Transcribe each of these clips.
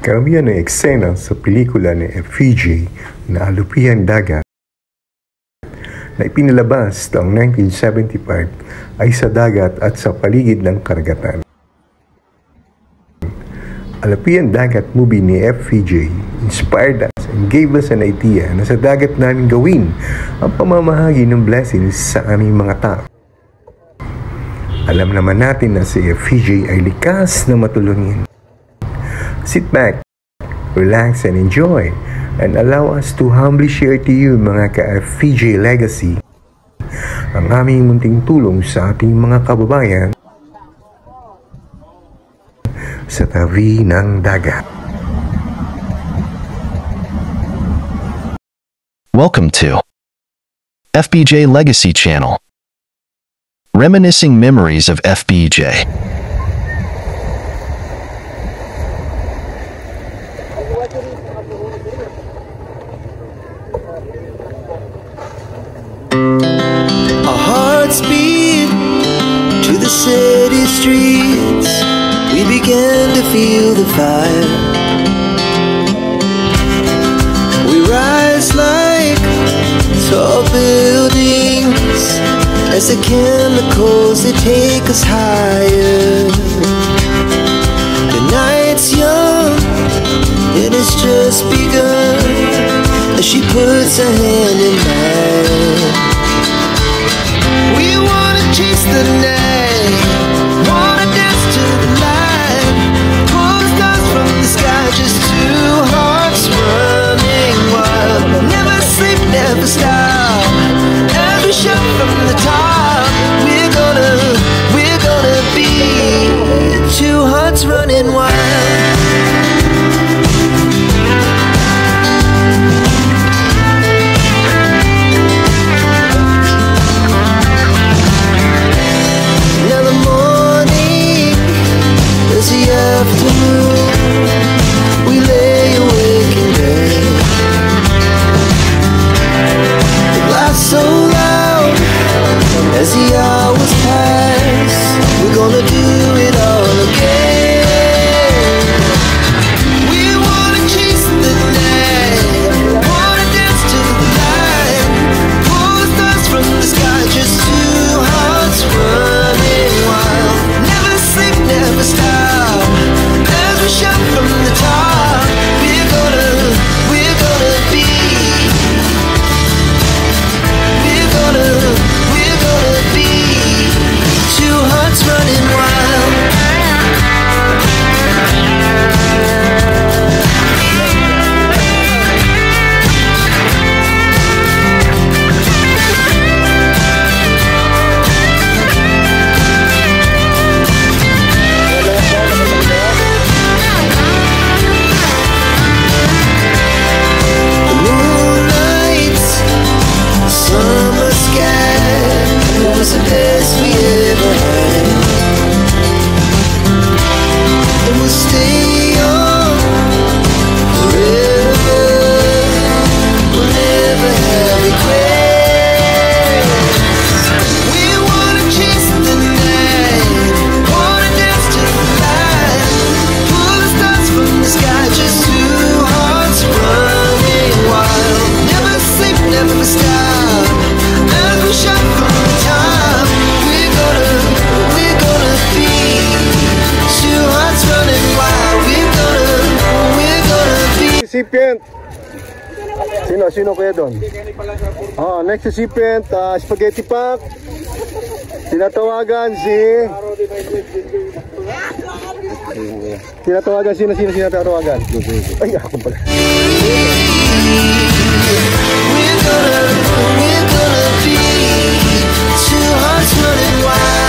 Karamihan ng eksena sa pelikula ni FPJ na Alupiang Dagat na ipinalabas taong 1975 ay sa dagat at sa paligid ng karagatan. Alupiang Dagat movie ni FPJ inspired us and gave us an idea na sa dagat namin gawin ang pamamahagi ng blessings sa aming mga tao. Alam naman natin na si FPJ ay likas na matulungin. Sit back, relax and enjoy, and allow us to humbly share to you mga ka-FPJ legacy ang aming munting tulong sa ating mga kababayan sa tabi ng dagat. Welcome to FPJ Legacy Channel. Reminiscing memories of FPJ. Our hearts beat to the city streets. We began to feel the fire. We rise like tall buildings as the chemicals, they take us higher. The night's young, it has just begun as she puts her hand in mine. We wanna chase the night, wanna dance to the light, pull the stars from the sky, just two hearts running wild. Never sleep, never stop, every shot from the top. We're gonna be two hearts running wild. We lay awake in bed. The laugh so loud as the hours pass. We're gonna do it all again. We wanna chase the night, wanna dance to the light, pull the stars from the sky, just two hearts running wild. Never sleep, never stop, shot from the top. We're gonna be. We're gonna be two hearts running wild. The best we ever had, and we'll stay on forever. We'll never have regrets. We wanna chase the night, wanna dance to the light, pull the stars from the sky, just two hearts running wild. Never sleep, never stop, as we shot from the top. Recipient. Sino kuya doon? Next recipient, Spaghetti Pack. Tinatawagan sino tinatawagan? Ay, ako pala. We're gonna be two hearts running wild.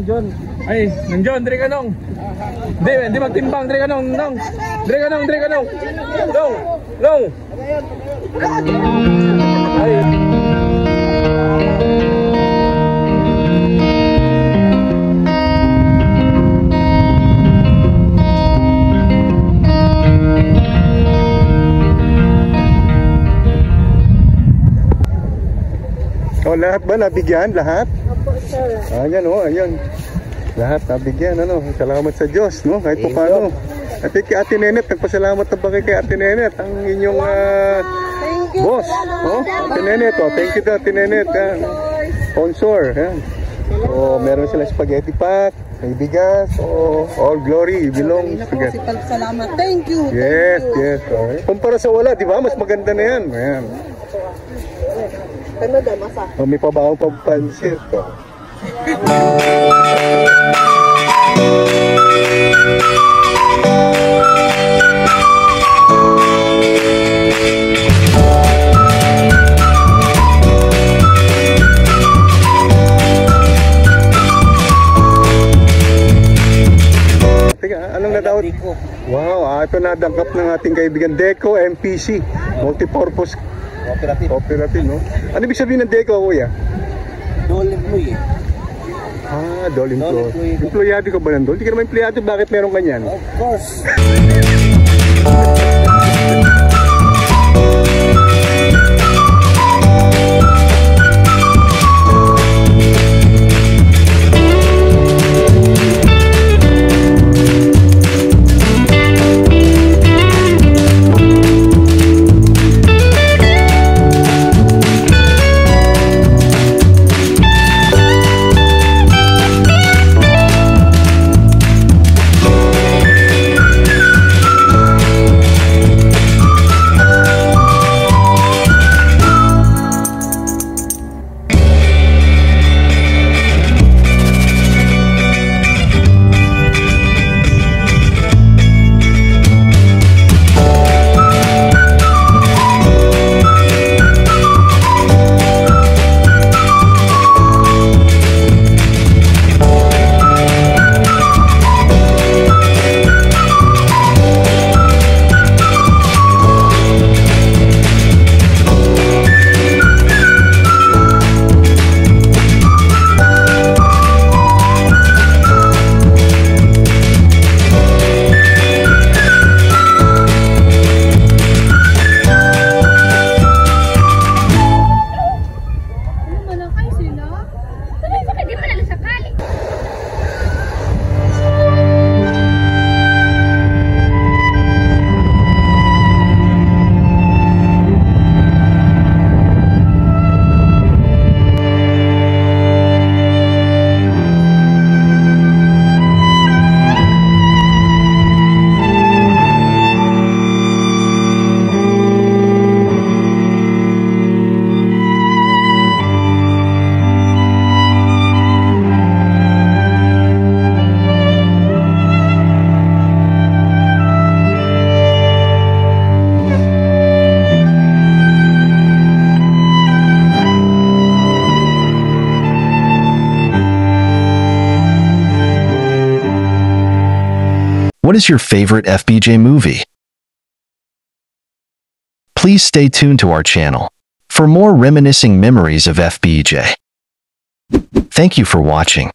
John. Ay, nandiyon, dire ka nong. Hindi magtimbang, dire ka nong. Dire ka nong. Nong. Ay. O, lahat ba nabigyan? Lahat? Opo, sir. Ayan, ayan. Lahat nabigyan, Salamat sa Diyos, Kahit pa paano. At kay Ate Nenet, nagpasalamat na ba kay Ate Nenet, ang inyong Thank you. boss. Ate Nenet, thank you to Ate Nenet. Sponsor, yan. So, meron silang spaghetti pack, may bigas, all glory belongs to God. Salamat. Thank you. Yes. Okay. Kumpara sa wala, di ba? Mas maganda na yan. Ayan. Ano daw, masa? May pabaong pampansit. Anong nadawat? Wow, ito nadangkap ng ating kaibigan Deco MPC, multipurpose cooperative, Ano ibig sabihin ng Deco, kuya? Dole employee. Dole employee. Empleyado ka ba ng Dole? Hindi ka naman empleyado, bakit meron ganyan? Of course. What is your favorite FBJ movie? Please stay tuned to our channel for more reminiscing memories of FBJ. Thank you for watching.